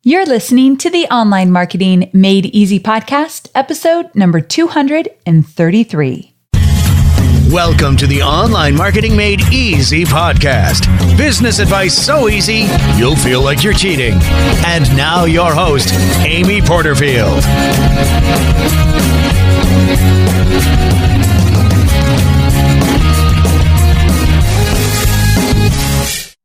You're listening to the Online Marketing Made Easy podcast, episode number 233. Welcome to the Online Marketing Made Easy podcast. Business advice so easy, you'll feel like you're cheating. And now your host, Amy Porterfield.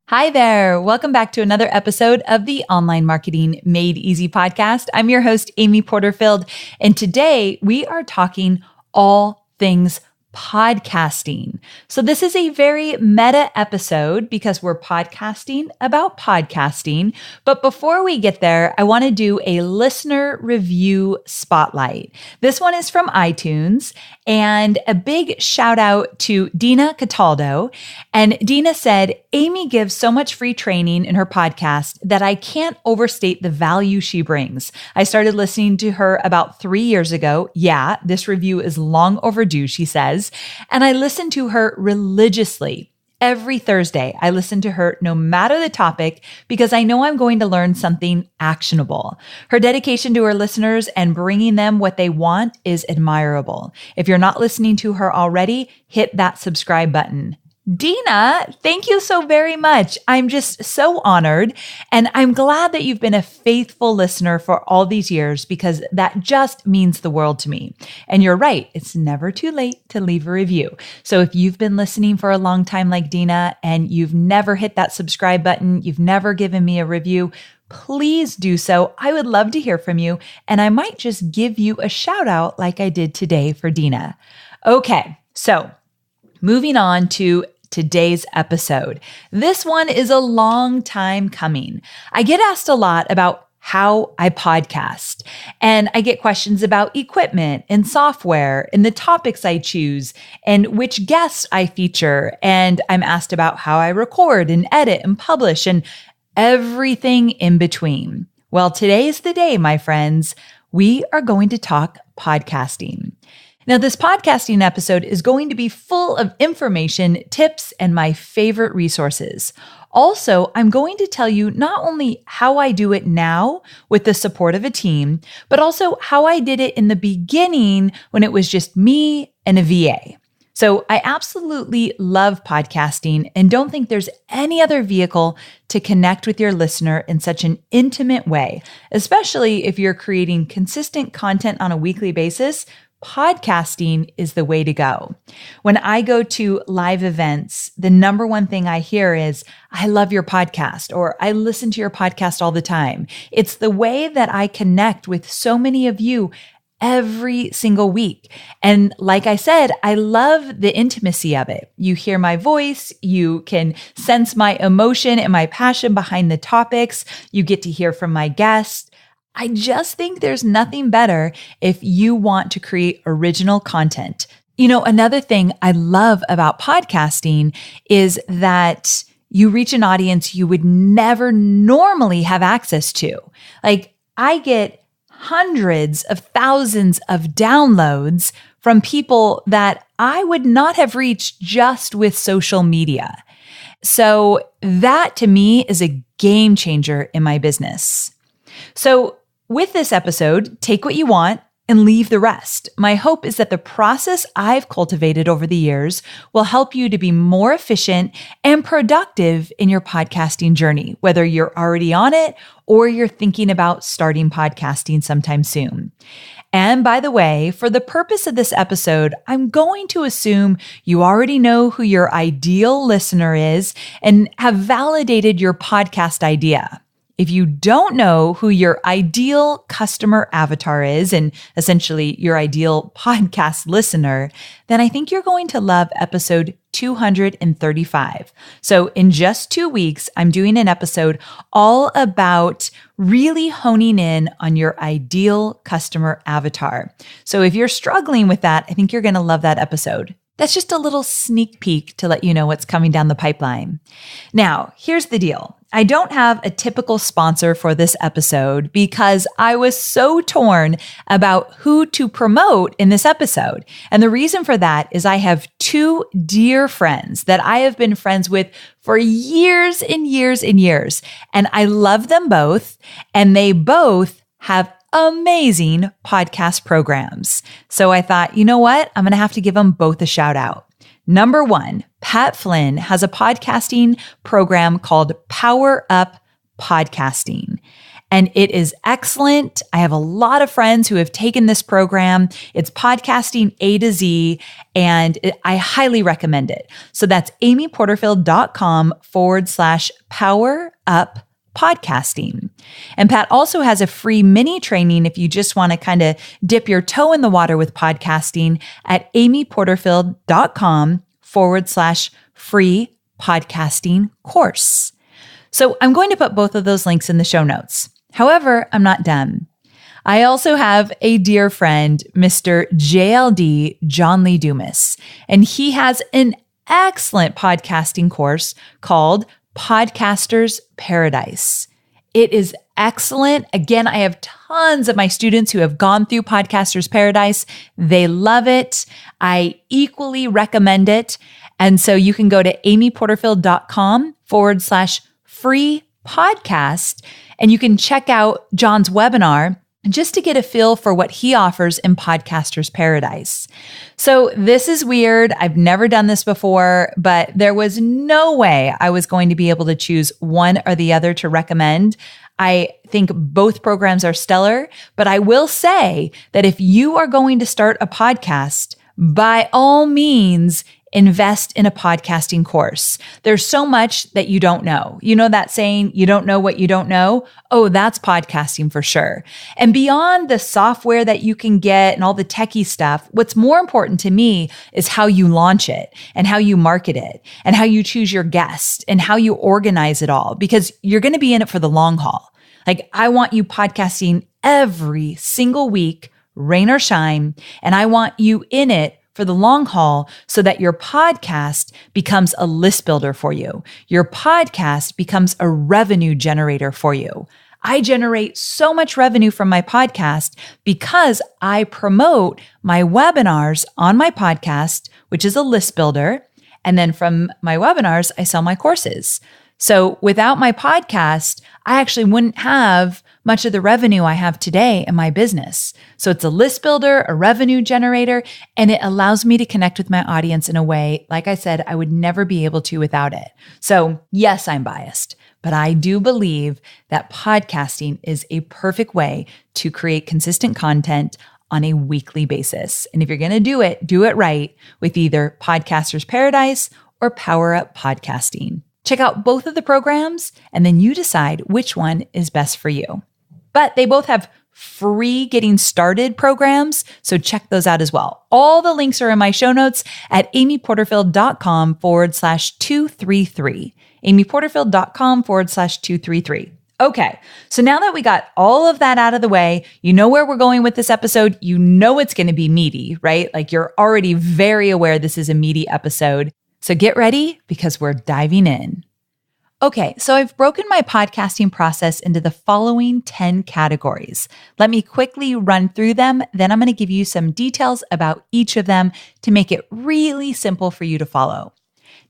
Hi there. Welcome back to another episode of the Online Marketing Made Easy podcast. I'm your host, Amy Porterfield, and today we are talking all things podcasting. So this is a very meta episode because we're podcasting about podcasting. But before we get there, I want to do a listener review spotlight. This one is from iTunes, and a big shout out to Dina Cataldo. And Dina said, Amy gives so much free training in her podcast that I can't overstate the value she brings. I started listening to her about 3 years ago. Yeah, this review is long overdue, she says. And I listen to her religiously. Every Thursday, I listen to her no matter the topic because I know I'm going to learn something actionable. Her dedication to her listeners and bringing them what they want is admirable. If you're not listening to her already, hit that subscribe button. Dina, thank you so very much. I'm just so honored, and I'm glad that you've been a faithful listener for all these years because that just means the world to me. And you're right, it's never too late to leave a review. So if you've been listening for a long time like Dina and you've never hit that subscribe button, you've never given me a review, please do so. I would love to hear from you, and I might just give you a shout out like I did today for Dina. Okay, so moving on to today's episode. This one is a long time coming. I get asked a lot about how I podcast, and I get questions about equipment and software and the topics I choose and which guests I feature. And I'm asked about how I record and edit and publish and everything in between. Well, today's the day, my friends. We are going to talk podcasting. Now, this podcasting episode is going to be full of information, tips, and my favorite resources. Also, I'm going to tell you not only how I do it now with the support of a team, but also how I did it in the beginning when it was just me and a VA. So I absolutely love podcasting and don't think there's any other vehicle to connect with your listener in such an intimate way, especially if you're creating consistent content on a weekly basis. Podcasting is the way to go. When I go to live events, the number one thing I hear is, I love your podcast, or I listen to your podcast all the time. It's the way that I connect with so many of you every single week. And like I said, I love the intimacy of it. You hear my voice, you can sense my emotion and my passion behind the topics. You get to hear from my guests. I just think there's nothing better if you want to create original content. You know, another thing I love about podcasting is that you reach an audience you would never normally have access to. Like, I get hundreds of thousands of downloads from people that I would not have reached just with social media. So that to me is a game changer in my business. So with this episode, take what you want and leave the rest. My hope is that the process I've cultivated over the years will help you to be more efficient and productive in your podcasting journey, whether you're already on it or you're thinking about starting podcasting sometime soon. And by the way, for the purpose of this episode, I'm going to assume you already know who your ideal listener is and have validated your podcast idea. If you don't know who your ideal customer avatar is, and essentially your ideal podcast listener, then I think you're going to love episode 235. So in just 2 weeks, I'm doing an episode all about really honing in on your ideal customer avatar. So if you're struggling with that, I think you're going to love that episode. That's just a little sneak peek to let you know what's coming down the pipeline. Now, here's the deal. I don't have a typical sponsor for this episode because I was so torn about who to promote in this episode. And the reason for that is I have two dear friends that I have been friends with for years and years and years. And I love them both, and they both have amazing podcast programs. So I thought, you know what? I'm going to have to give them both a shout out. Number one, Pat Flynn has a podcasting program called Power Up Podcasting. And it is excellent. I have a lot of friends who have taken this program. It's podcasting A to Z, and I highly recommend it. So that's amyporterfield.com/power up podcasting. And Pat also has a free mini training if you just want to kind of dip your toe in the water with podcasting at amyporterfield.com/free podcasting course. So I'm going to put both of those links in the show notes. However, I'm not done. I also have a dear friend, Mr. JLD, John Lee Dumas, and he has an excellent podcasting course called Podcaster's Paradise. It is excellent. Again, I have tons of my students who have gone through Podcaster's Paradise. They love it. I equally recommend it. And so you can go to amyporterfield.com/free podcast, and you can check out John's webinar just to get a feel for what he offers in Podcaster's Paradise. So this is weird. I've never done this before, but there was no way I was going to be able to choose one or the other to recommend. I think both programs are stellar, but I will say that if you are going to start a podcast, by all means, invest in a podcasting course. There's so much that you don't know. You know that saying, you don't know what you don't know? Oh, that's podcasting for sure. And beyond the software that you can get and all the techie stuff, what's more important to me is how you launch it and how you market it and how you choose your guests and how you organize it all, because you're going to be in it for the long haul. Like, I want you podcasting every single week, rain or shine, and I want you in it for the long haul so that your podcast becomes a list builder for you. Your podcast becomes a revenue generator for you. I generate so much revenue from my podcast because I promote my webinars on my podcast, which is a list builder. And then from my webinars, I sell my courses. So without my podcast, I actually wouldn't have much of the revenue I have today in my business. So it's a list builder, a revenue generator, and it allows me to connect with my audience in a way, like I said, I would never be able to without it. So yes, I'm biased, but I do believe that podcasting is a perfect way to create consistent content on a weekly basis. And if you're going to do it right with either Podcaster's Paradise or Power Up Podcasting. Check out both of the programs, and then you decide which one is best for you. But they both have free getting started programs, so check those out as well. All the links are in my show notes at amyporterfield.com/233. amyporterfield.com/233. Okay, so now that we got all of that out of the way, you know where we're going with this episode. You know it's going to be meaty, right? Like, you're already very aware this is a meaty episode. So get ready, because we're diving in. Okay, so I've broken my podcasting process into the following 10 categories. Let me quickly run through them, then I'm going to give you some details about each of them to make it really simple for you to follow.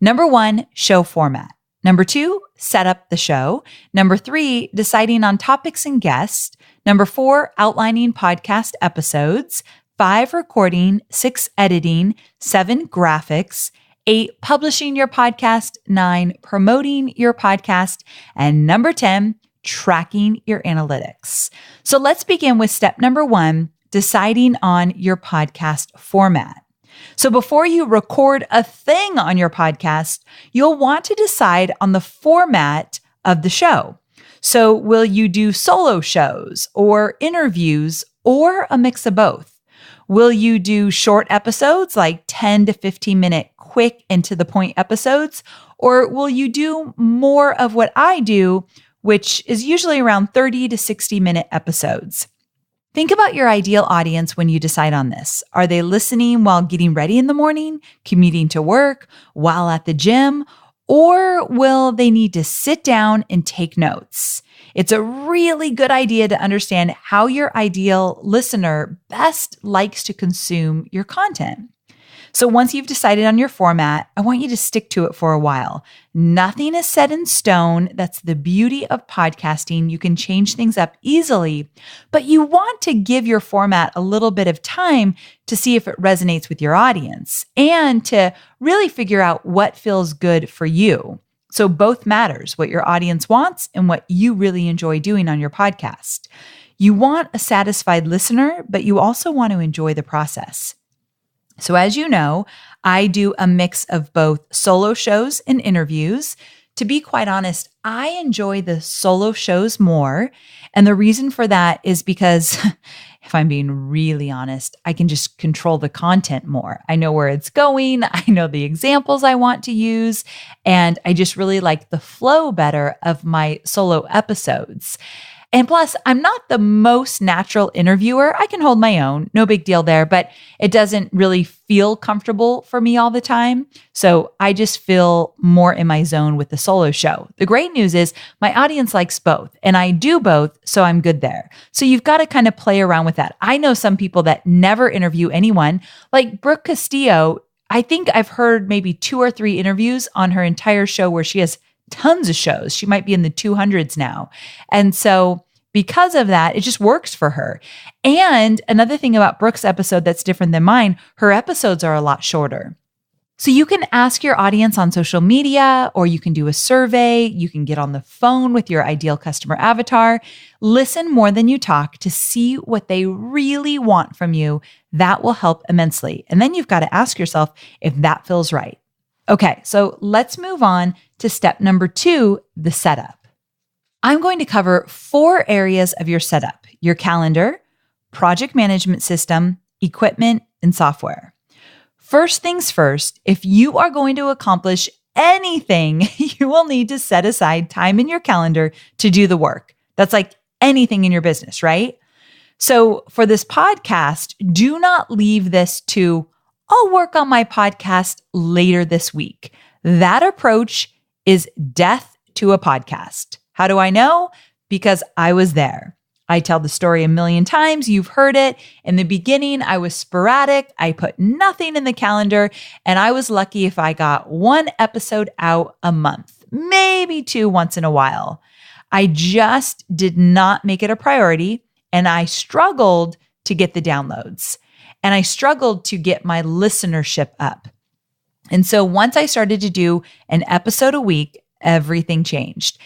Number 1, show format. Number 2, set up the show. Number 3, deciding on topics and guests. Number 4, outlining podcast episodes. 5, recording. 6, editing. 7, graphics. 8, publishing your podcast. 9, promoting your podcast. And number 10, tracking your analytics. So let's begin with step number 1, deciding on your podcast format. So before you record a thing on your podcast, you'll want to decide on the format of the show. So will you do solo shows or interviews or a mix of both? Will you do short episodes like 10 to 15 minute quick and to the point episodes? Or will you do more of what I do, which is usually around 30 to 60 minute episodes? Think about your ideal audience when you decide on this. Are they listening while getting ready in the morning, commuting to work, while at the gym, or will they need to sit down and take notes? It's a really good idea to understand how your ideal listener best likes to consume your content. So once you've decided on your format, I want you to stick to it for a while. Nothing is set in stone. That's the beauty of podcasting. You can change things up easily, but you want to give your format a little bit of time to see if it resonates with your audience and to really figure out what feels good for you. So both matters, what your audience wants and what you really enjoy doing on your podcast. You want a satisfied listener, but you also want to enjoy the process. So as you know, I do a mix of both solo shows and interviews. To be quite honest, I enjoy the solo shows more. And the reason for that is because, if I'm being really honest, I can just control the content more. I know where it's going. I know the examples I want to use. And I just really like the flow better of my solo episodes. And plus, I'm not the most natural interviewer. I can hold my own, no big deal there, but it doesn't really feel comfortable for me all the time. So I just feel more in my zone with the solo show. The great news is my audience likes both, and I do both, so I'm good there. So you've got to kind of play around with that. I know some people that never interview anyone, like Brooke Castillo. I think I've heard maybe 2 or 3 interviews on her entire show where she has tons of shows. She might be in the 200s now. And so because of that, it just works for her. And another thing about Brooke's episode that's different than mine, her episodes are a lot shorter. So you can ask your audience on social media, or you can do a survey. You can get on the phone with your ideal customer avatar. Listen more than you talk to see what they really want from you. That will help immensely. And then you've got to ask yourself if that feels right. Okay, so let's move on to step number 2, the setup. I'm going to cover 4 areas of your setup: your calendar, project management system, equipment, and software. First things first, if you are going to accomplish anything, you will need to set aside time in your calendar to do the work. That's like anything in your business, right? So for this podcast, do not leave this to, I'll work on my podcast later this week. That approach is death to a podcast. How do I know? Because I was there. I tell the story a million times. You've heard it. In the beginning, I was sporadic. I put nothing in the calendar, and I was lucky if I got 1 episode out a month, maybe 2 once in a while. I just did not make it a priority, and I struggled to get the downloads. And I struggled to get my listenership up. And so once I started to do an episode a week, everything changed.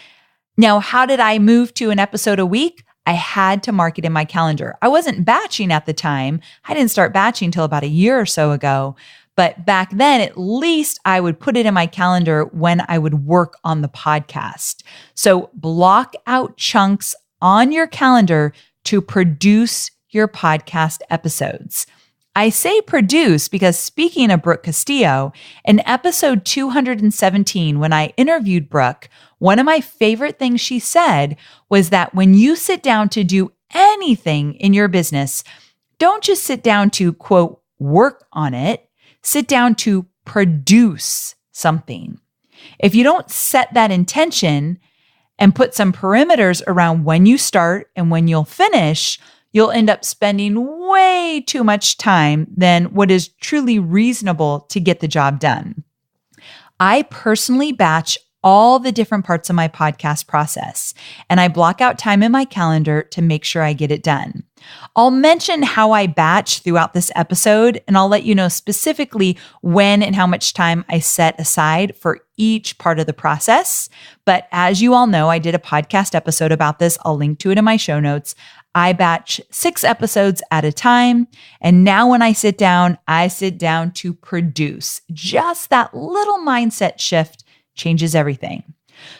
Now, how did I move to an episode a week? I had to mark it in my calendar. I wasn't batching at the time. I didn't start batching until about a year or so ago. But back then, at least I would put it in my calendar when I would work on the podcast. So block out chunks on your calendar to produce your podcast episodes. I say produce because, speaking of Brooke Castillo, in episode 217, when I interviewed Brooke, one of my favorite things she said was that when you sit down to do anything in your business, don't just sit down to, quote, work on it, sit down to produce something. If you don't set that intention and put some perimeters around when you start and when you'll finish, you'll end up spending way too much time than what is truly reasonable to get the job done. I personally batch all the different parts of my podcast process, and I block out time in my calendar to make sure I get it done. I'll mention how I batch throughout this episode, and I'll let you know specifically when and how much time I set aside for each part of the process. But as you all know, I did a podcast episode about this. I'll link to it in my show notes. I batch 6 episodes at a time. And now when I sit down to produce. Just that little mindset shift changes everything.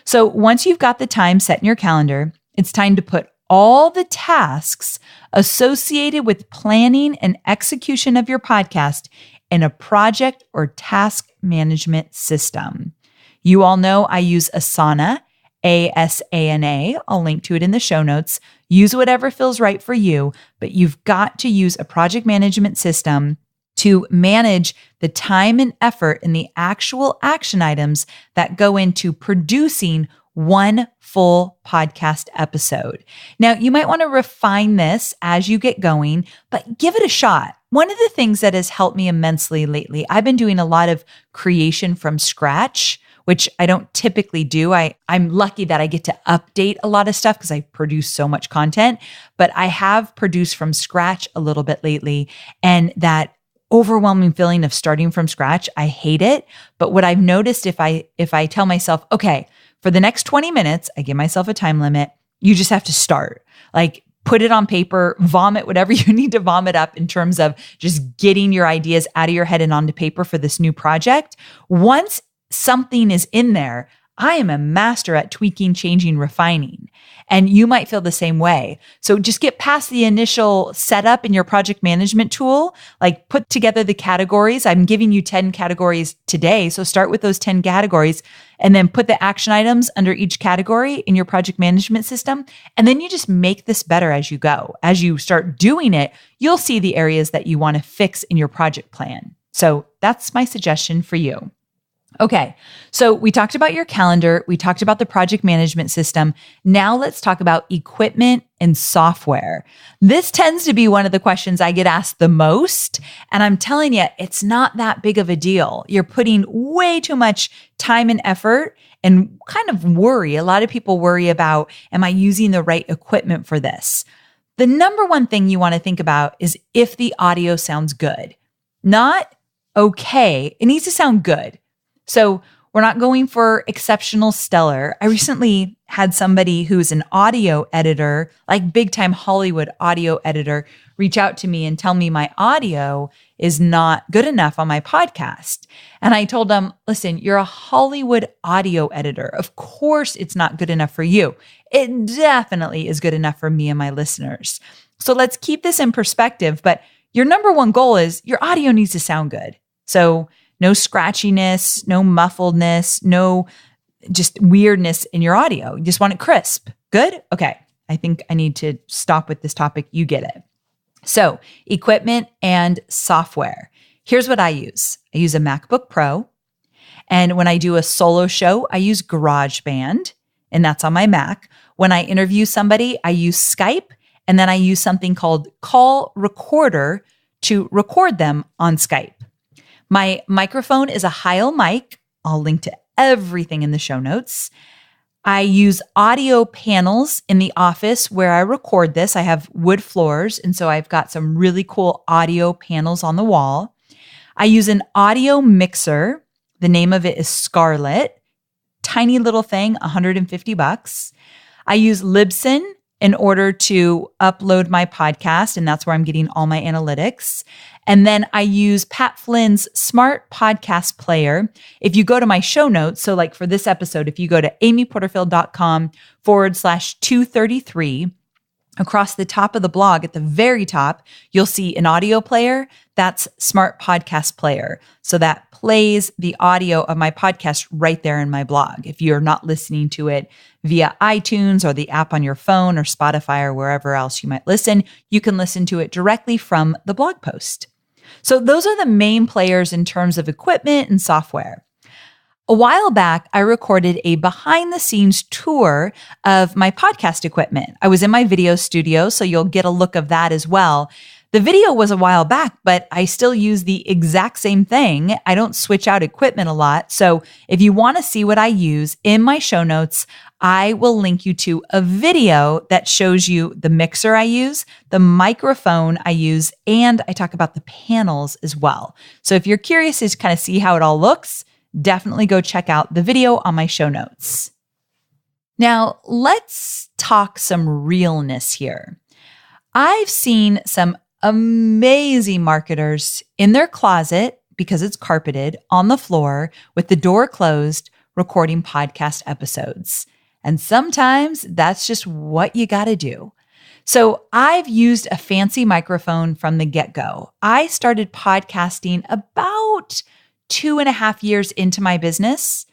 So once you've got the time set in your calendar, it's time to put all the tasks associated with planning and execution of your podcast in a project or task management system. You all know I use Asana ASANA. I'll link to it in the show notes. Use whatever feels right for you, but you've got to use a project management system to manage the time and effort and the actual action items that go into producing one full podcast episode. Now, you might want to refine this as you get going, but give it a shot. One of the things that has helped me immensely lately, I've been doing a lot of creation from scratch, which I don't typically do. I'm lucky that I get to update a lot of stuff because I produce so much content, but I have produced from scratch a little bit lately. And that overwhelming feeling of starting from scratch, I hate it. But what I've noticed if I tell myself, okay, for the next 20 minutes, I give myself a time limit, you just have to start. Like, put it on paper, vomit whatever you need to vomit up in terms of just getting your ideas out of your head and onto paper for this new project. Once something is in there, I am a master at tweaking, changing, refining. And you might feel the same way. So just get past the initial setup in your project management tool, like put together the categories. I'm giving you 10 categories today. So start with those 10 categories and then put the action items under each category in your project management system. And then you just make this better as you go. As you start doing it, you'll see the areas that you want to fix in your project plan. So that's my suggestion for you. Okay, so we talked about your calendar. We talked about the project management system. Now let's talk about equipment and software. This tends to be one of the questions I get asked the most. And I'm telling you, it's not that big of a deal. You're putting way too much time and effort and kind of worry. A lot of people worry about, am I using the right equipment for this? The number one thing you want to think about is if the audio sounds good. Not okay. It needs to sound good. So we're not going for exceptional stellar. I recently had somebody who's an audio editor, like big time Hollywood audio editor, reach out to me and tell me my audio is not good enough on my podcast. And I told them, listen, you're a Hollywood audio editor. Of course it's not good enough for you. It definitely is good enough for me and my listeners. So let's keep this in perspective. But your number one goal is your audio needs to sound good. So no scratchiness, no muffledness, no just weirdness in your audio. You just want it crisp. Good? Okay. I think I need to stop with this topic. You get it. So equipment and software. Here's what I use. I use a MacBook Pro. And when I do a solo show, I use GarageBand, and that's on my Mac. When I interview somebody, I use Skype, and then I use something called Call Recorder to record them on Skype. My microphone is a Heil mic. I'll link to everything in the show notes. I use audio panels in the office where I record this. I have wood floors, and so I've got some really cool audio panels on the wall. I use an audio mixer. The name of it is Scarlett. Tiny little thing, $150. I use Libsyn in order to upload my podcast, and that's where I'm getting all my analytics. And then I use Pat Flynn's Smart Podcast Player. If you go to my show notes, so like for this episode, if you go to amyporterfield.com/233, across the top of the blog at the very top, you'll see an audio player. That's Smart Podcast Player. So that plays the audio of my podcast right there in my blog. If you're not listening to it via iTunes or the app on your phone or Spotify or wherever else you might listen, you can listen to it directly from the blog post. So those are the main players in terms of equipment and software. A while back, I recorded a behind the scenes tour of my podcast equipment. I was in my video studio, so you'll get a look of that as well. The video was a while back, but I still use the exact same thing. I don't switch out equipment a lot. So if you want to see what I use in my show notes, I will link you to a video that shows you the mixer I use, the microphone I use, and I talk about the panels as well. So if you're curious to kind of see how it all looks, definitely go check out the video on my show notes. Now, let's talk some realness here. I've seen some amazing marketers in their closet, because it's carpeted, on the floor with the door closed, recording podcast episodes. And sometimes that's just what you got to do. So I've used a fancy microphone from the get-go. I started podcasting about 2.5 years into my business.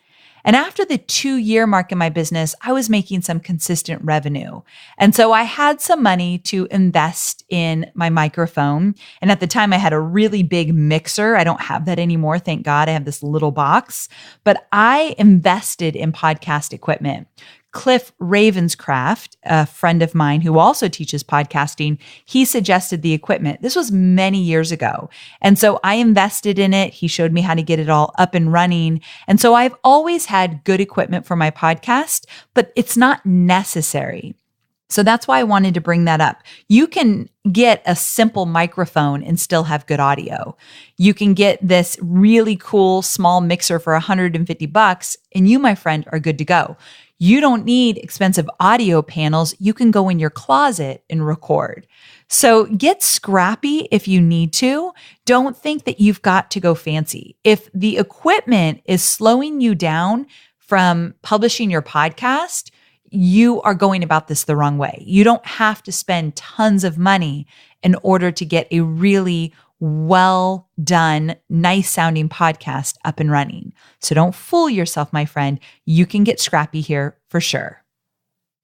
And after the 2-year mark in my business, I was making some consistent revenue. And so I had some money to invest in my microphone. And at the time I had a really big mixer. I don't have that anymore. Thank God. I have this little box, but I invested in podcast equipment. Cliff Ravenscraft, a friend of mine who also teaches podcasting, he suggested the equipment. This was many years ago. And so I invested in it. He showed me how to get it all up and running. And so I've always had good equipment for my podcast, but it's not necessary. So that's why I wanted to bring that up. You can get a simple microphone and still have good audio. You can get this really cool small mixer for $150, and you, my friend, are good to go. You don't need expensive audio panels. You can go in your closet and record. So get scrappy if you need to. Don't think that you've got to go fancy. If the equipment is slowing you down from publishing your podcast, you are going about this the wrong way. You don't have to spend tons of money in order to get a really well done, nice sounding podcast up and running. So don't fool yourself, my friend. You can get scrappy here for sure.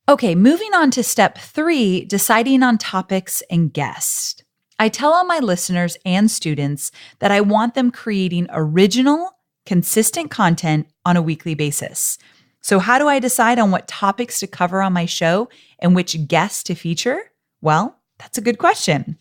Okay, moving on to step 3, deciding on topics and guests. I tell all my listeners and students that I want them creating original, consistent content on a weekly basis. So how do I decide on what topics to cover on my show and which guests to feature? Well, that's a good question.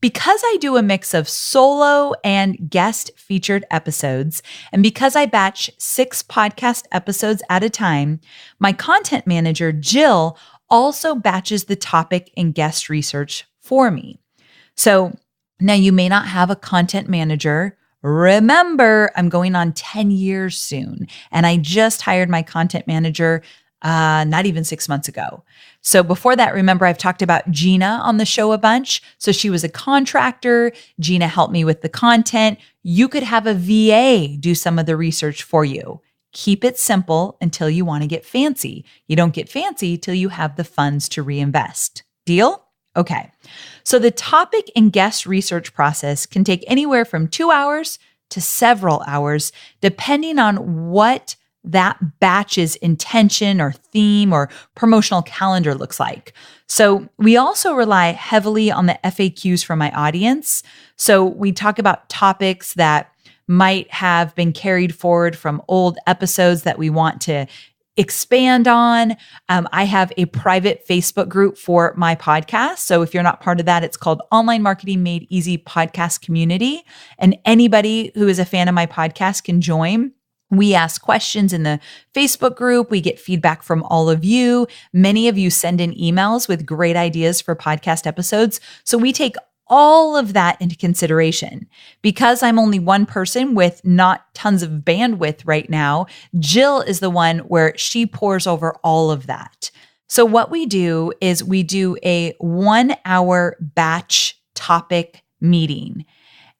Because I do a mix of solo and guest featured episodes, and because I batch 6 podcast episodes at a time, my content manager, Jill, also batches the topic and guest research for me. So now you may not have a content manager. Remember, I'm going on 10 years soon, and I just hired my content manager not even 6 months ago. So before that, remember, I've talked about Gina on the show a bunch. So she was a contractor. Gina helped me with the content. You could have a VA do some of the research for you. Keep it simple until you want to get fancy. You don't get fancy till you have the funds to reinvest. Deal? Okay. So the topic and guest research process can take anywhere from 2 hours to several hours, depending on what that batch's intention or theme or promotional calendar looks like. So we also rely heavily on the FAQs from my audience. So we talk about topics that might have been carried forward from old episodes that we want to expand on. I have a private Facebook group for my podcast. So if you're not part of that, it's called Online Marketing Made Easy Podcast Community. And anybody who is a fan of my podcast can join. We ask questions in the Facebook group. We get feedback from all of you. Many of you send in emails with great ideas for podcast episodes. So we take all of that into consideration. Because I'm only one person with not tons of bandwidth right now, Jill is the one where she pours over all of that. So what we do is we do a 1-hour batch topic meeting.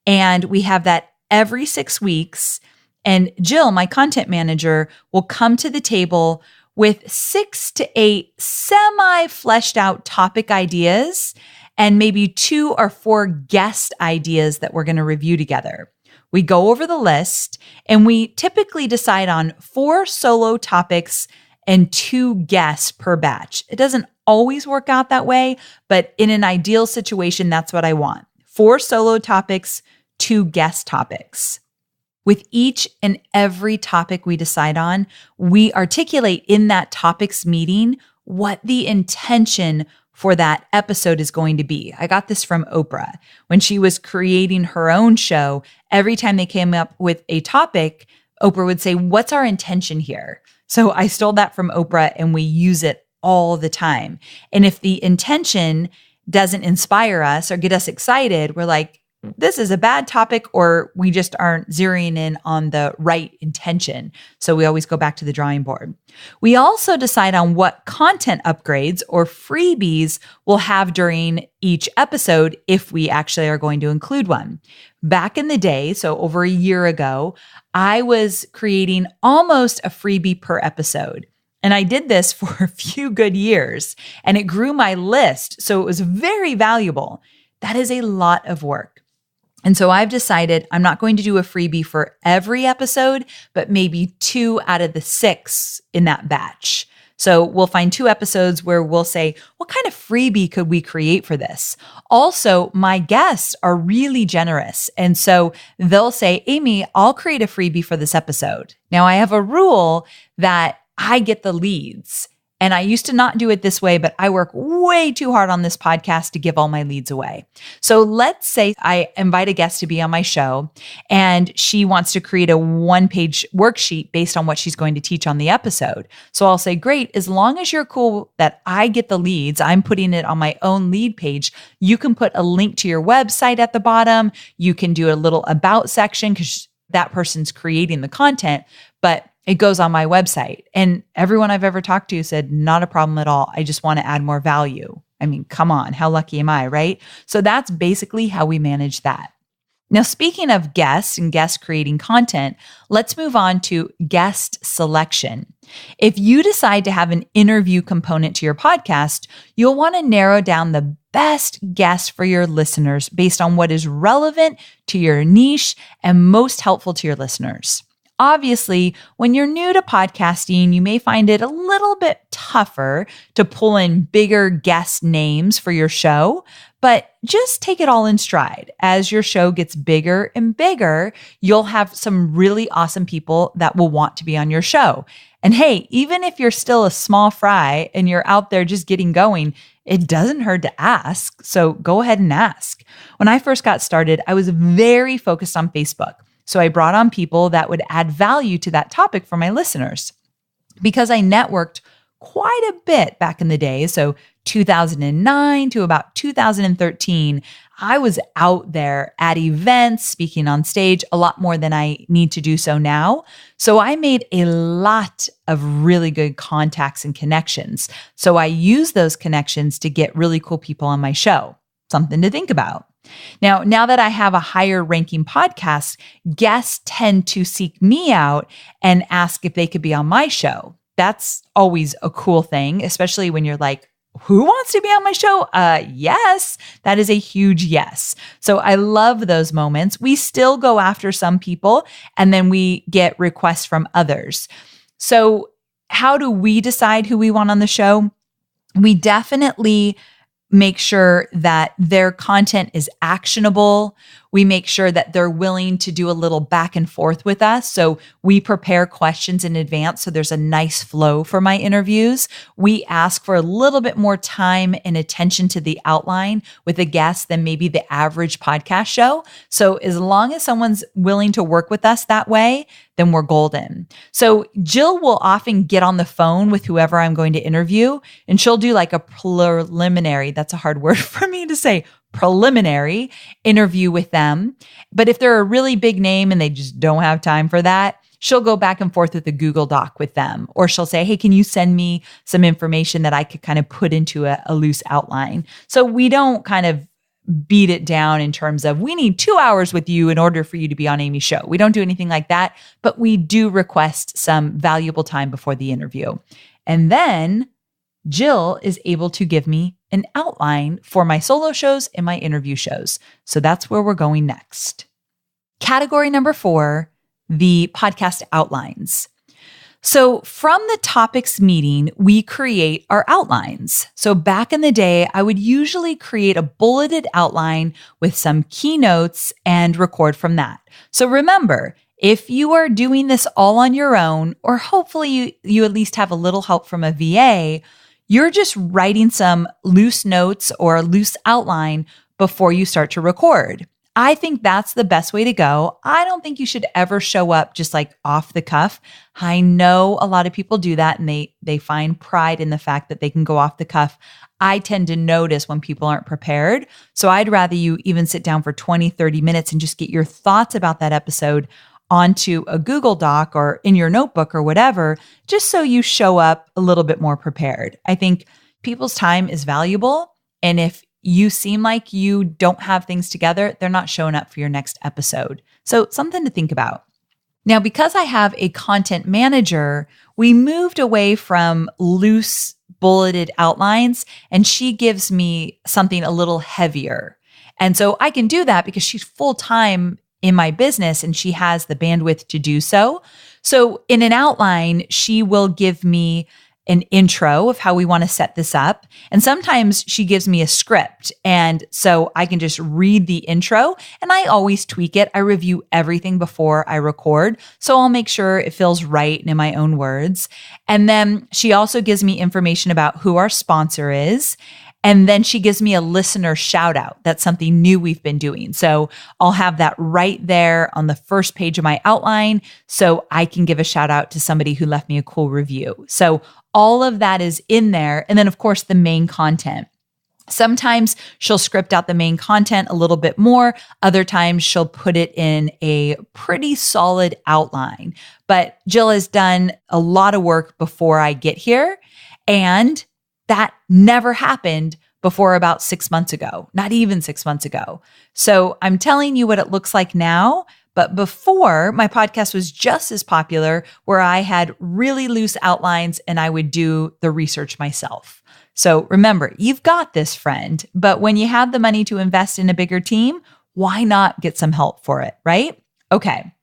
And we have that every 6 weeks. And Jill, my content manager, will come to the table with 6 to 8 semi-fleshed out topic ideas and maybe 2 or 4 guest ideas that we're going to review together. We go over the list and we typically decide on 4 solo topics and 2 guests per batch. It doesn't always work out that way, but in an ideal situation, that's what I want. 4 solo topics, 2 guest topics. With each and every topic we decide on, we articulate in that topics meeting what the intention for that episode is going to be. I got this from Oprah. When she was creating her own show, every time they came up with a topic, Oprah would say, "What's our intention here?" So I stole that from Oprah and we use it all the time. And if the intention doesn't inspire us or get us excited, we're like, this is a bad topic, or we just aren't zeroing in on the right intention. So we always go back to the drawing board. We also decide on what content upgrades or freebies we'll have during each episode if we actually are going to include one. Back in the day, so over a year ago, I was creating almost a freebie per episode. And I did this for a few good years, and it grew my list. So it was very valuable. That is a lot of work. And so I've decided I'm not going to do a freebie for every episode, but maybe 2 out of the 6 in that batch. So we'll find 2 episodes where we'll say, what kind of freebie could we create for this? Also, my guests are really generous. And so they'll say, Amy, I'll create a freebie for this episode. Now I have a rule that I get the leads. And I used to not do it this way, but I work way too hard on this podcast to give all my leads away. So let's say I invite a guest to be on my show and she wants to create a 1-page worksheet based on what she's going to teach on the episode. So I'll say, great, as long as you're cool that I get the leads, I'm putting it on my own lead page. You can put a link to your website at the bottom. You can do a little about section because that person's creating the content, but it goes on my website. And everyone I've ever talked to said, not a problem at all. I just want to add more value. I mean, come on, how lucky am I, right? So that's basically how we manage that. Now, speaking of guests and guests creating content, let's move on to guest selection. If you decide to have an interview component to your podcast, you'll want to narrow down the best guests for your listeners based on what is relevant to your niche and most helpful to your listeners. Obviously, when you're new to podcasting, you may find it a little bit tougher to pull in bigger guest names for your show, but just take it all in stride. As your show gets bigger and bigger, you'll have some really awesome people that will want to be on your show. And hey, even if you're still a small fry and you're out there just getting going, it doesn't hurt to ask. So go ahead and ask. When I first got started, I was very focused on Facebook. So I brought on people that would add value to that topic for my listeners. Because I networked quite a bit back in the day, so 2009 to about 2013, I was out there at events, speaking on stage a lot more than I need to do so now. So I made a lot of really good contacts and connections. So I use those connections to get really cool people on my show. Something to think about. Now that I have a higher ranking podcast, guests tend to seek me out and ask if they could be on my show. That's always a cool thing, especially when you're like, who wants to be on my show? Yes, that is a huge yes. So I love those moments. We still go after some people and then we get requests from others. So how do we decide who we want on the show? We definitely make sure that their content is actionable. We make sure that they're willing to do a little back and forth with us. So we prepare questions in advance so there's a nice flow for my interviews. We ask for a little bit more time and attention to the outline with a guest than maybe the average podcast show. So as long as someone's willing to work with us that way, then we're golden. So Jill will often get on the phone with whoever I'm going to interview, and she'll do like a preliminary, that's a hard word for me to say, preliminary interview with them. But if they're a really big name and they just don't have time for that, she'll go back and forth with a Google Doc with them. Or she'll say, hey, can you send me some information that I could kind of put into a loose outline? So we don't kind of beat it down in terms of we need 2 hours with you in order for you to be on Amy's show. We don't do anything like that, but we do request some valuable time before the interview. And then Jill is able to give me an outline for my solo shows and my interview shows. So that's where we're going next. Category number 4, the podcast outlines. So from the topics meeting, we create our outlines. So back in the day, I would usually create a bulleted outline with some keynotes and record from that. So remember, if you are doing this all on your own, or hopefully you at least have a little help from a VA, you're just writing some loose notes or a loose outline before you start to record. I think that's the best way to go. I don't think you should ever show up just like off the cuff. I know a lot of people do that and they find pride in the fact that they can go off the cuff. I tend to notice when people aren't prepared. So I'd rather you even sit down for 20, 30 minutes and just get your thoughts about that episode onto a Google Doc or in your notebook or whatever, just so you show up a little bit more prepared. I think people's time is valuable. And if you seem like you don't have things together, they're not showing up for your next episode. So something to think about. Now, because I have a content manager, we moved away from loose bulleted outlines, and she gives me something a little heavier. And so I can do that because she's full-time in my business and she has the bandwidth to do so. So in an outline, she will give me an intro of how we want to set this up. And sometimes she gives me a script. And so I can just read the intro and I always tweak it. I review everything before I record. So I'll make sure it feels right and in my own words. And then she also gives me information about who our sponsor is. And then she gives me a listener shout out. That's something new we've been doing. So I'll have that right there on the first page of my outline so I can give a shout out to somebody who left me a cool review. So all of that is in there. And then of course the main content. Sometimes she'll script out the main content a little bit more. Other times she'll put it in a pretty solid outline. But Jill has done a lot of work before I get here. And that never happened before about 6 months ago, not even 6 months ago. So I'm telling you what it looks like now. But before, my podcast was just as popular where I had really loose outlines and I would do the research myself. So remember, you've got this, friend. But when you have the money to invest in a bigger team, why not get some help for it, right? Okay.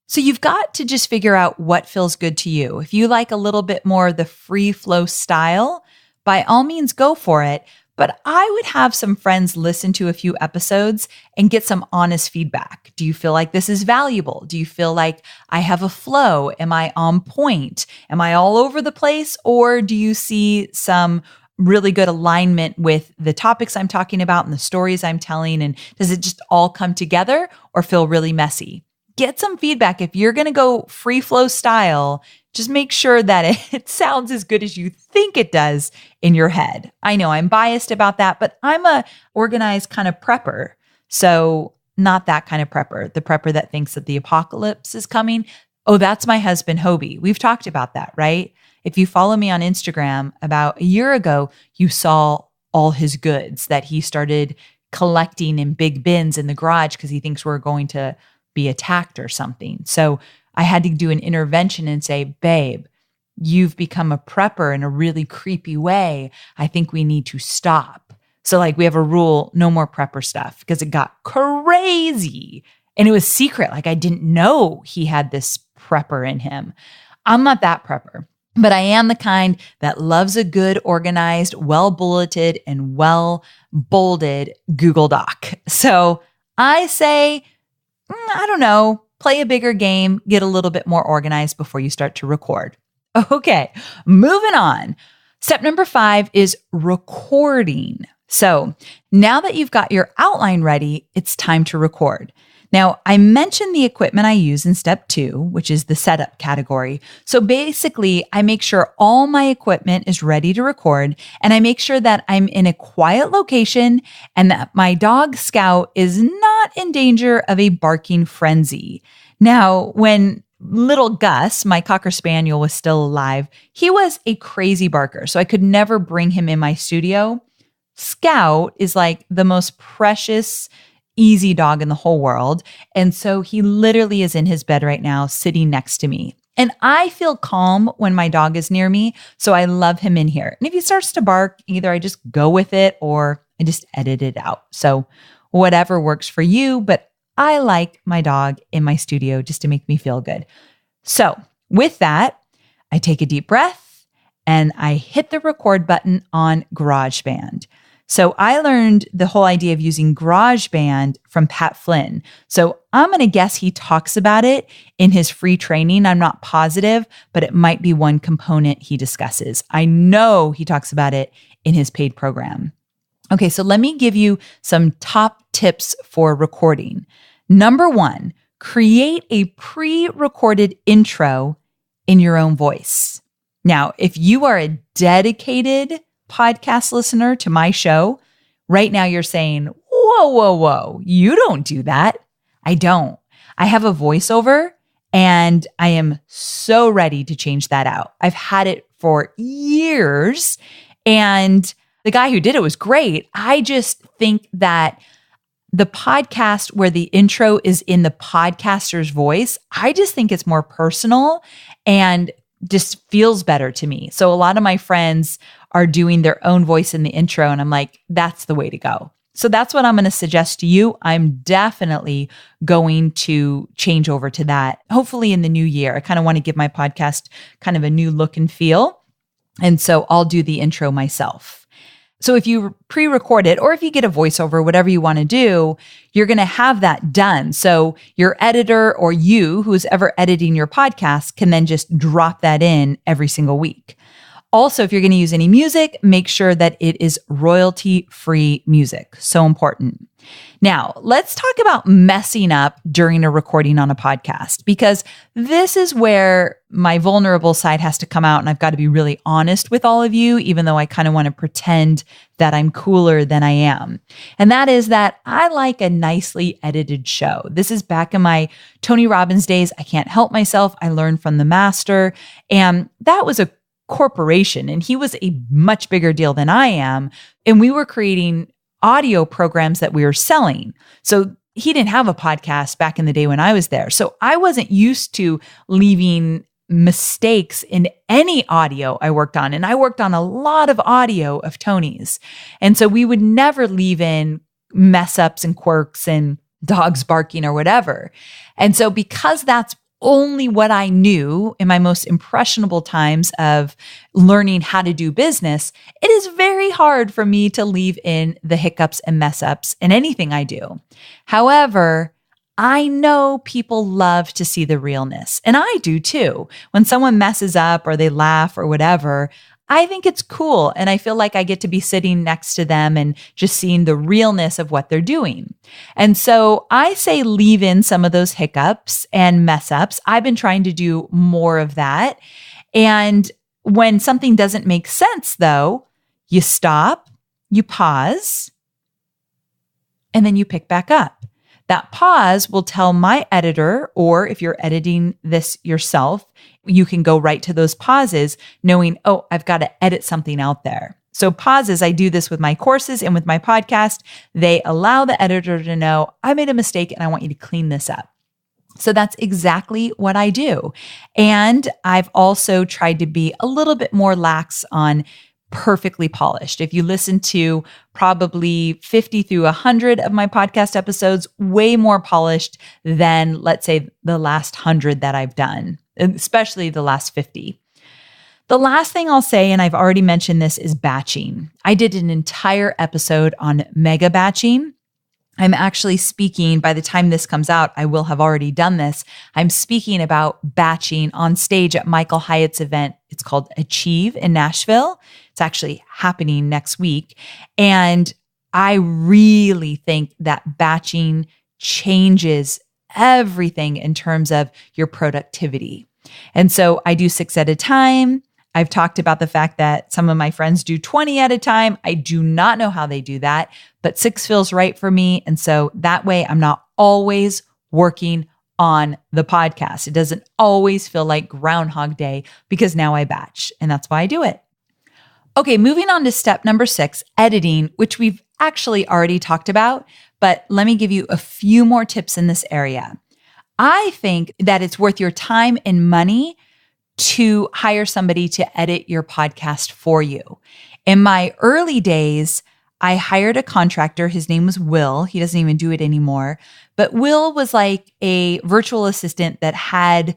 So you've got to just figure out what feels good to you. If you like a little bit more of the free flow style, by all means, go for it. But I would have some friends listen to a few episodes and get some honest feedback. Do you feel like this is valuable? Do you feel like I have a flow? Am I on point? Am I all over the place? Or do you see some really good alignment with the topics I'm talking about and the stories I'm telling? And does it just all come together or feel really messy? Get some feedback. If you're going to go free flow style, just make sure that it sounds as good as you think it does in your head. I know I'm biased about that, but I'm a organized kind of prepper. So not that kind of prepper, the prepper that thinks that the apocalypse is coming. Oh, that's my husband, Hobie. We've talked about that, right? If you follow me on Instagram, about a year ago, you saw all his goods that he started collecting in big bins in the garage because he thinks we're going to be attacked or something. So I had to do an intervention and say, babe, you've become a prepper in a really creepy way. I think we need to stop. So like we have a rule, no more prepper stuff because it got crazy and it was secret. Like I didn't know he had this prepper in him. I'm not that prepper, but I am the kind that loves a good, organized, well-bulleted and well-bolded Google Doc. So I say, I don't know, play a bigger game, get a little bit more organized before you start to record. Okay, moving on. Step number 5 is recording. So now that you've got your outline ready, it's time to record. Now, I mentioned the equipment I use in step 2, which is the setup category. So basically, I make sure all my equipment is ready to record, and I make sure that I'm in a quiet location and that my dog Scout is not in danger of a barking frenzy. Now, when little Gus, my Cocker Spaniel, was still alive, he was a crazy barker, so I could never bring him in my studio. Scout is like the most precious, easy dog in the whole world. And so he literally is in his bed right now, sitting next to me. And I feel calm when my dog is near me. So I love him in here. And if he starts to bark, either I just go with it or I just edit it out. So whatever works for you, but I like my dog in my studio just to make me feel good. So with that, I take a deep breath and I hit the record button on GarageBand. So I learned the whole idea of using GarageBand from Pat Flynn. So I'm going to guess he talks about it in his free training. I'm not positive, but it might be one component he discusses. I know he talks about it in his paid program. Okay, so let me give you some top tips for recording. Number 1, create a pre-recorded intro in your own voice. Now, if you are a dedicated podcast listener to my show, right now you're saying, whoa, you don't do that. I don't. I have a voiceover and I am so ready to change that out. I've had it for years and the guy who did it was great. I just think that the podcast where the intro is in the podcaster's voice, I just think it's more personal and just feels better to me. So a lot of my friends are doing their own voice in the intro and I'm like, that's the way to go. So that's what I'm going to suggest to you. I'm definitely going to change over to that, hopefully in the new year. I kind of want to give my podcast kind of a new look and feel. And so I'll do the intro myself. So if you pre-record it, or if you get a voiceover, whatever you want to do, you're going to have that done. So your editor or you, who's ever editing your podcast, can then just drop that in every single week. Also, if you're going to use any music, make sure that it is royalty-free music. So important. Now, let's talk about messing up during a recording on a podcast, because this is where my vulnerable side has to come out, and I've got to be really honest with all of you, even though I kind of want to pretend that I'm cooler than I am. And that is that I like a nicely edited show. This is back in my Tony Robbins days. I can't help myself. I learned from the master, and that was a corporation, and he was a much bigger deal than I am. And we were creating audio programs that we were selling. So he didn't have a podcast back in the day when I was there. So I wasn't used to leaving mistakes in any audio I worked on. And I worked on a lot of audio of Tony's. And so we would never leave in mess ups and quirks and dogs barking or whatever. And so because that's only what I knew in my most impressionable times of learning how to do business, it is very hard for me to leave in the hiccups and mess ups in anything I do. However, I know people love to see the realness, and I do too. When someone messes up or they laugh or whatever, I think it's cool. And I feel like I get to be sitting next to them and just seeing the realness of what they're doing. And so I say leave in some of those hiccups and mess ups. I've been trying to do more of that. And when something doesn't make sense, though, you stop, you pause, and then you pick back up. That pause will tell my editor, or if you're editing this yourself, you can go right to those pauses knowing, oh, I've got to edit something out there. So pauses, I do this with my courses and with my podcast. They allow the editor to know, I made a mistake and I want you to clean this up. So that's exactly what I do. And I've also tried to be a little bit more lax on perfectly polished. If you listen to probably 50 through 100 of my podcast episodes, way more polished than, let's say, the last 100 that I've done, especially the last 50. The last thing I'll say, and I've already mentioned this, is batching. I did an entire episode on mega batching. I'm actually speaking, by the time this comes out, I will have already done this. I'm speaking about batching on stage at Michael Hyatt's event. It's called Achieve in Nashville. It's actually happening next week. And I really think that batching changes everything in terms of your productivity. And so I do 6 at a time. I've talked about the fact that some of my friends do 20 at a time. I do not know how they do that, but 6 feels right for me. And so that way I'm not always working on the podcast. It doesn't always feel like Groundhog Day because now I batch, and that's why I do it. Okay, moving on to step number 6, editing, which we've actually already talked about, but let me give you a few more tips in this area. I think that it's worth your time and money to hire somebody to edit your podcast for you. In my early days, I hired a contractor. His name was Will. He doesn't even do it anymore. But Will was like a virtual assistant that had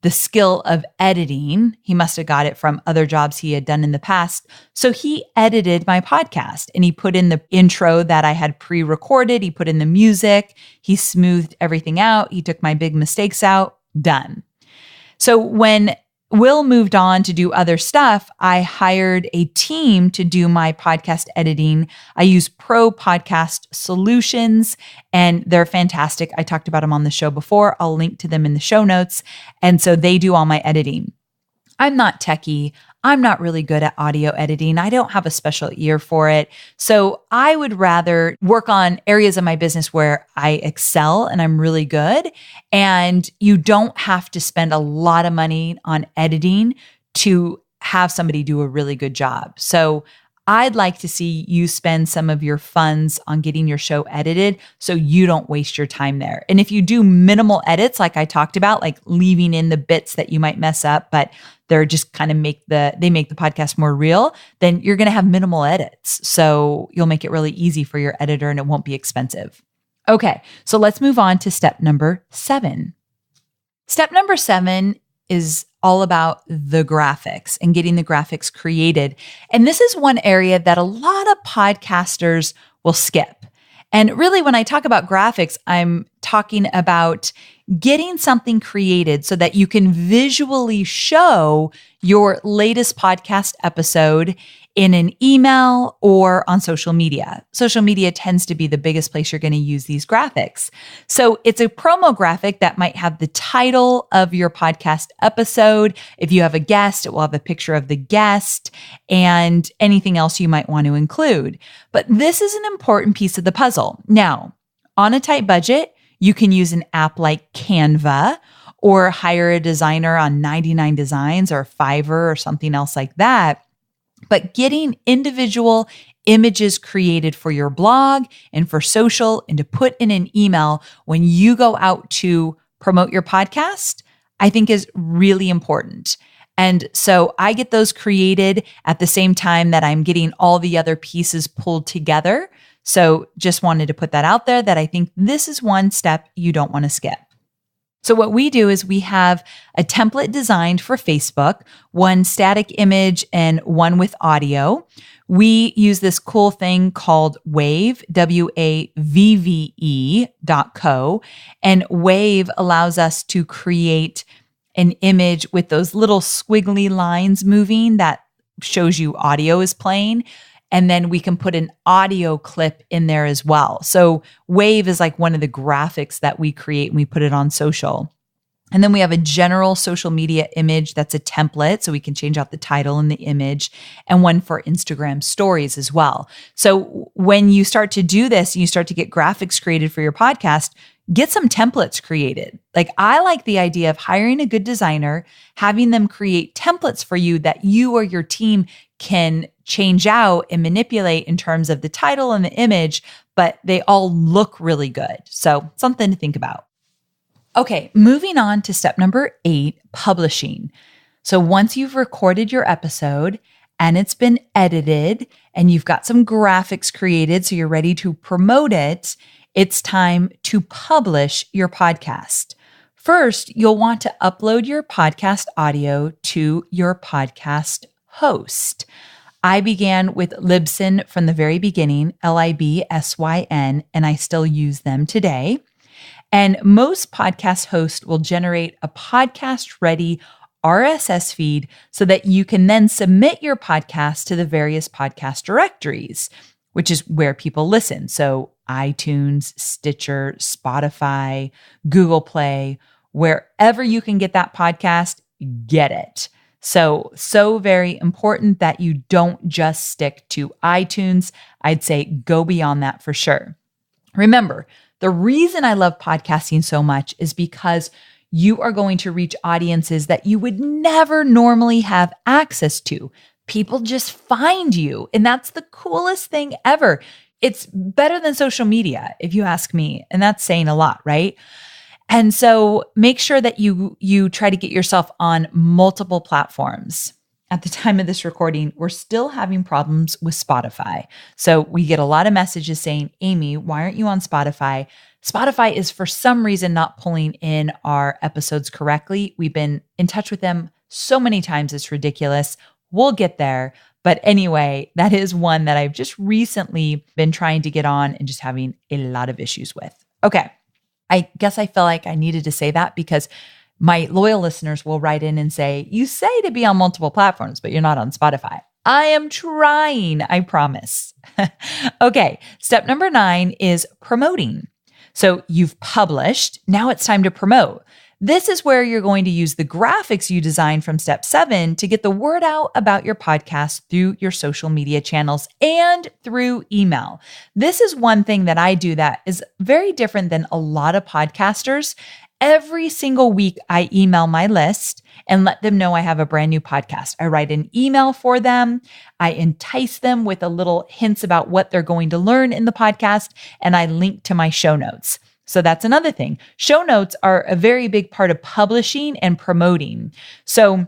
the skill of editing. He must have got it from other jobs he had done in the past. So he edited my podcast and he put in the intro that I had pre-recorded. He put in the music. He smoothed everything out. He took my big mistakes out. Done. So when Will moved on to do other stuff, I hired a team to do my podcast editing. I use Pro Podcast Solutions, and they're fantastic. I talked about them on the show before. I'll link to them in the show notes. And so they do all my editing. I'm not techie. I'm not really good at audio editing. I don't have a special ear for it. So I would rather work on areas of my business where I excel and I'm really good. And you don't have to spend a lot of money on editing to have somebody do a really good job. So I'd like to see you spend some of your funds on getting your show edited so you don't waste your time there. And if you do minimal edits, like I talked about, like leaving in the bits that you might mess up, but they're just kind of make the podcast more real, then you're going to have minimal edits. So you'll make it really easy for your editor and it won't be expensive. Okay, so let's move on to step number 7. Step number 7 is all about the graphics and getting the graphics created. And this is one area that a lot of podcasters will skip. And really, when I talk about graphics, I'm talking about getting something created so that you can visually show your latest podcast episode in an email or on social media. Social media tends to be the biggest place you're going to use these graphics. So it's a promo graphic that might have the title of your podcast episode. If you have a guest, it will have a picture of the guest and anything else you might want to include. But this is an important piece of the puzzle. Now, on a tight budget, you can use an app like Canva or hire a designer on 99 Designs or Fiverr or something else like that. But getting individual images created for your blog and for social and to put in an email when you go out to promote your podcast, I think is really important. And so I get those created at the same time that I'm getting all the other pieces pulled together. So just wanted to put that out there that I think this is one step you don't want to skip. So what we do is we have a template designed for Facebook, one static image and one with audio. We use this cool thing called Wave, WAVVE.co. And Wave allows us to create an image with those little squiggly lines moving that shows you audio is playing. And then we can put an audio clip in there as well. So Wave is like one of the graphics that we create and we put it on social. And then we have a general social media image that's a template, so we can change out the title and the image, and one for Instagram stories as well. So when you start to do this, you start to get graphics created for your podcast, get some templates created. Like I like the idea of hiring a good designer, having them create templates for you that you or your team can change out and manipulate in terms of the title and the image, but they all look really good. So something to think about. Okay, moving on to step number 8, publishing. So once you've recorded your episode and it's been edited and you've got some graphics created, so you're ready to promote it, it's time to publish your podcast. First, you'll want to upload your podcast audio to your podcast host. I began with Libsyn from the very beginning, Libsyn, and I still use them today. And most podcast hosts will generate a podcast-ready RSS feed so that you can then submit your podcast to the various podcast directories, which is where people listen. So iTunes, Stitcher, Spotify, Google Play, wherever you can get that podcast, get it. So very important that you don't just stick to iTunes. I'd say go beyond that for sure. Remember, the reason I love podcasting so much is because you are going to reach audiences that you would never normally have access to. People just find you, and that's the coolest thing ever. It's better than social media, if you ask me, and that's saying a lot, right? And so make sure that you try to get yourself on multiple platforms. At the time of this recording, we're still having problems with Spotify. So we get a lot of messages saying, Amy, why aren't you on Spotify? Spotify is for some reason not pulling in our episodes correctly. We've been in touch with them so many times, it's ridiculous. We'll get there. But anyway, that is one that I've just recently been trying to get on and just having a lot of issues with. Okay. I guess I felt like I needed to say that because my loyal listeners will write in and say, you say to be on multiple platforms, but you're not on Spotify. I am trying, I promise. Okay, step number 9 is promoting. So you've published, now it's time to promote. This is where you're going to use the graphics you designed from step 7 to get the word out about your podcast through your social media channels and through email. This is one thing that I do that is very different than a lot of podcasters. Every single week, I email my list and let them know I have a brand new podcast. I write an email for them. I entice them with a little hints about what they're going to learn in the podcast, and I link to my show notes. So that's another thing. Show notes are a very big part of publishing and promoting. So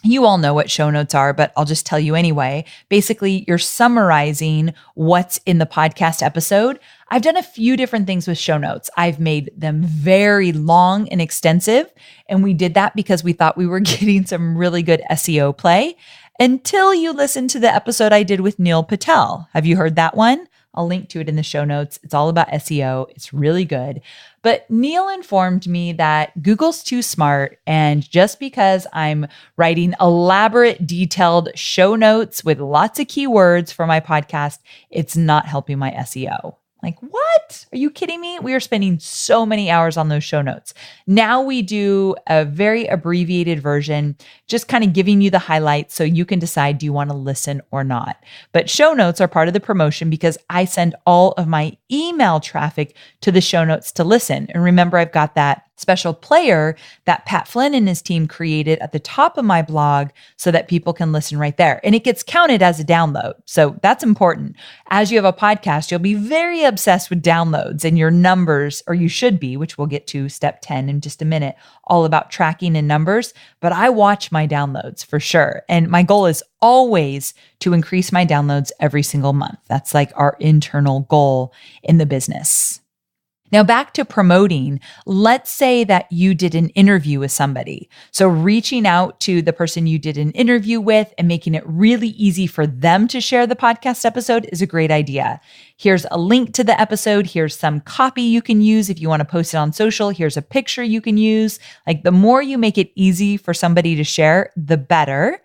you all know what show notes are, but I'll just tell you anyway. Basically, you're summarizing what's in the podcast episode. I've done a few different things with show notes. I've made them very long and extensive, and we did that because we thought we were getting some really good SEO play until you listen to the episode I did with Neil Patel. Have you heard that one? I'll link to it in the show notes. It's all about SEO. It's really good. But Neil informed me that Google's too smart, and just because I'm writing elaborate, detailed show notes with lots of keywords for my podcast, it's not helping my SEO. Like, what? Are you kidding me? We are spending so many hours on those show notes. Now we do a very abbreviated version, just kind of giving you the highlights so you can decide, do you want to listen or not? But show notes are part of the promotion because I send all of my email traffic to the show notes to listen. And remember, I've got that special player that Pat Flynn and his team created at the top of my blog so that people can listen right there. And it gets counted as a download. So that's important. As you have a podcast, you'll be very obsessed with downloads and your numbers, or you should be, which we'll get to step 10 in just a minute, all about tracking and numbers. But I watch my downloads for sure. And my goal is always to increase my downloads every single month. That's like our internal goal in the business. Now, back to promoting, let's say that you did an interview with somebody. So reaching out to the person you did an interview with and making it really easy for them to share the podcast episode is a great idea. Here's a link to the episode. Here's some copy you can use if you want to post it on social. Here's a picture you can use. Like, the more you make it easy for somebody to share, the better.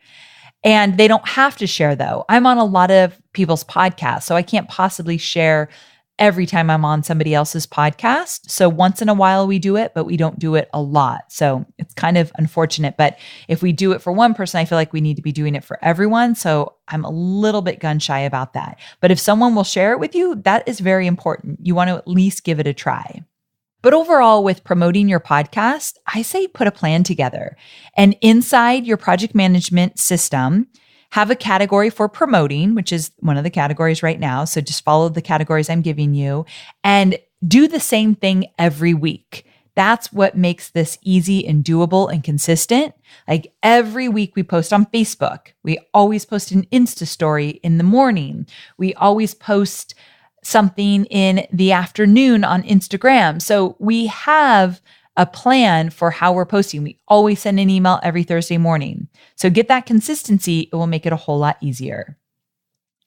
And they don't have to share, though. I'm on a lot of people's podcasts, so I can't possibly share every time I'm on somebody else's podcast. So once in a while we do it, but we don't do it a lot. So it's kind of unfortunate. But if we do it for one person, I feel like we need to be doing it for everyone. So I'm a little bit gun shy about that. But if someone will share it with you, that is very important. You want to at least give it a try. But overall, with promoting your podcast, I say put a plan together. And inside your project management system, have a category for promoting, which is one of the categories right now. So just follow the categories I'm giving you and do the same thing every week. That's what makes this easy and doable and consistent. Like, every week we post on Facebook. We always post an Insta story in the morning. We always post something in the afternoon on Instagram. So we have a plan for how we're posting. We always send an email every Thursday morning. So get that consistency. It will make it a whole lot easier.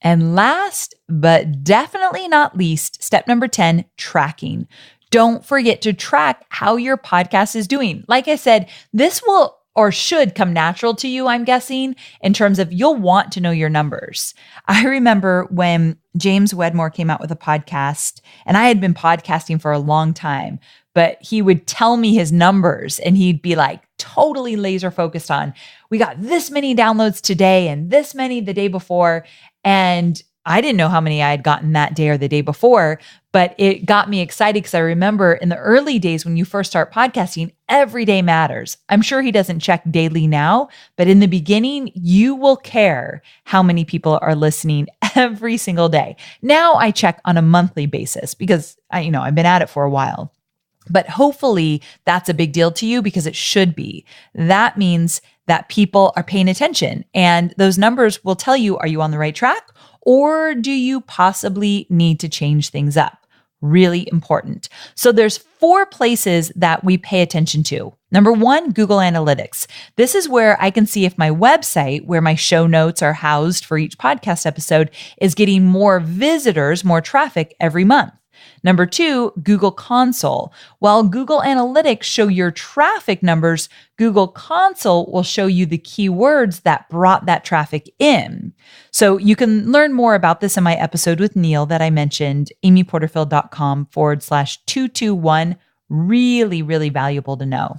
And last, but definitely not least, step number 10, tracking. Don't forget to track how your podcast is doing. Like I said, this will or should come natural to you, I'm guessing, in terms of you'll want to know your numbers. I remember when James Wedmore came out with a podcast, and I had been podcasting for a long time, but he would tell me his numbers and he'd be like totally laser focused on, we got this many downloads today and this many the day before. And I didn't know how many I had gotten that day or the day before, but it got me excited because I remember in the early days when you first start podcasting, every day matters. I'm sure he doesn't check daily now, but in the beginning, you will care how many people are listening every single day. Now I check on a monthly basis because I've been at it for a while. But hopefully that's a big deal to you because it should be. That means that people are paying attention, and those numbers will tell you, are you on the right track or do you possibly need to change things up? Really important. So there's 4 places that we pay attention to. Number 1, Google Analytics. This is where I can see if my website, where my show notes are housed for each podcast episode, is getting more visitors, more traffic every month. Number 2, Google Console. While Google Analytics show your traffic numbers, Google Console will show you the keywords that brought that traffic in. So you can learn more about this in my episode with Neil that I mentioned, amyporterfield.com/221. Really, really valuable to know.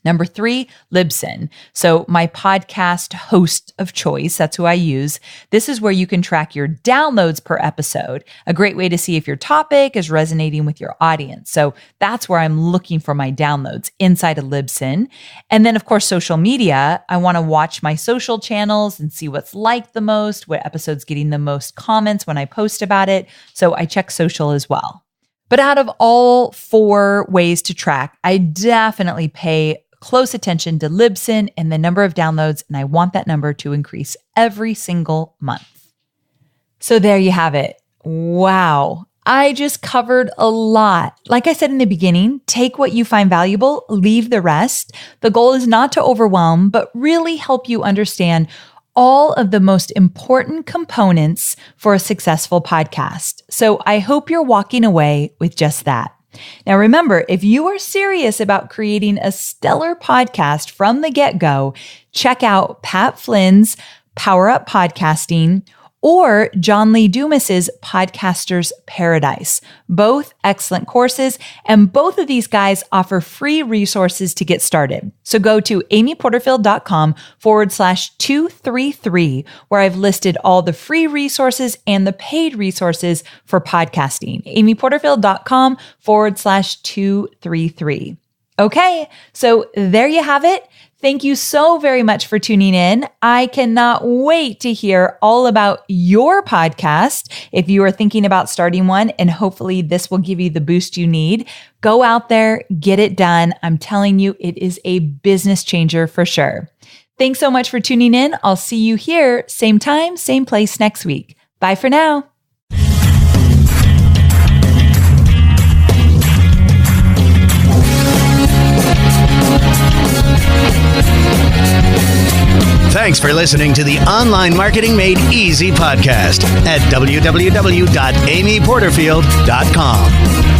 Number 3, Libsyn. So my podcast host of choice, that's who I use. This is where you can track your downloads per episode, a great way to see if your topic is resonating with your audience. So that's where I'm looking for my downloads inside of Libsyn. And then of course, social media. I want to watch my social channels and see what's liked the most, what episode's getting the most comments when I post about it. So I check social as well. But out of all 4 ways to track, I definitely pay close attention to Libsyn and the number of downloads, and I want that number to increase every single month. So there you have it. Wow. I just covered a lot. Like I said in the beginning, take what you find valuable, leave the rest. The goal is not to overwhelm, but really help you understand all of the most important components for a successful podcast. So I hope you're walking away with just that. Now, remember, if you are serious about creating a stellar podcast from the get-go, check out Pat Flynn's Power Up Podcasting or John Lee Dumas's Podcaster's Paradise. Both excellent courses, and both of these guys offer free resources to get started. So go to amyporterfield.com/233, where I've listed all the free resources and the paid resources for podcasting. amyporterfield.com/233. Okay, so there you have it. Thank you so very much for tuning in. I cannot wait to hear all about your podcast if you are thinking about starting one, and hopefully this will give you the boost you need. Go out there, get it done. I'm telling you, it is a business changer for sure. Thanks so much for tuning in. I'll see you here, same time, same place next week. Bye for now. Thanks for listening to the Online Marketing Made Easy podcast at www.amyporterfield.com.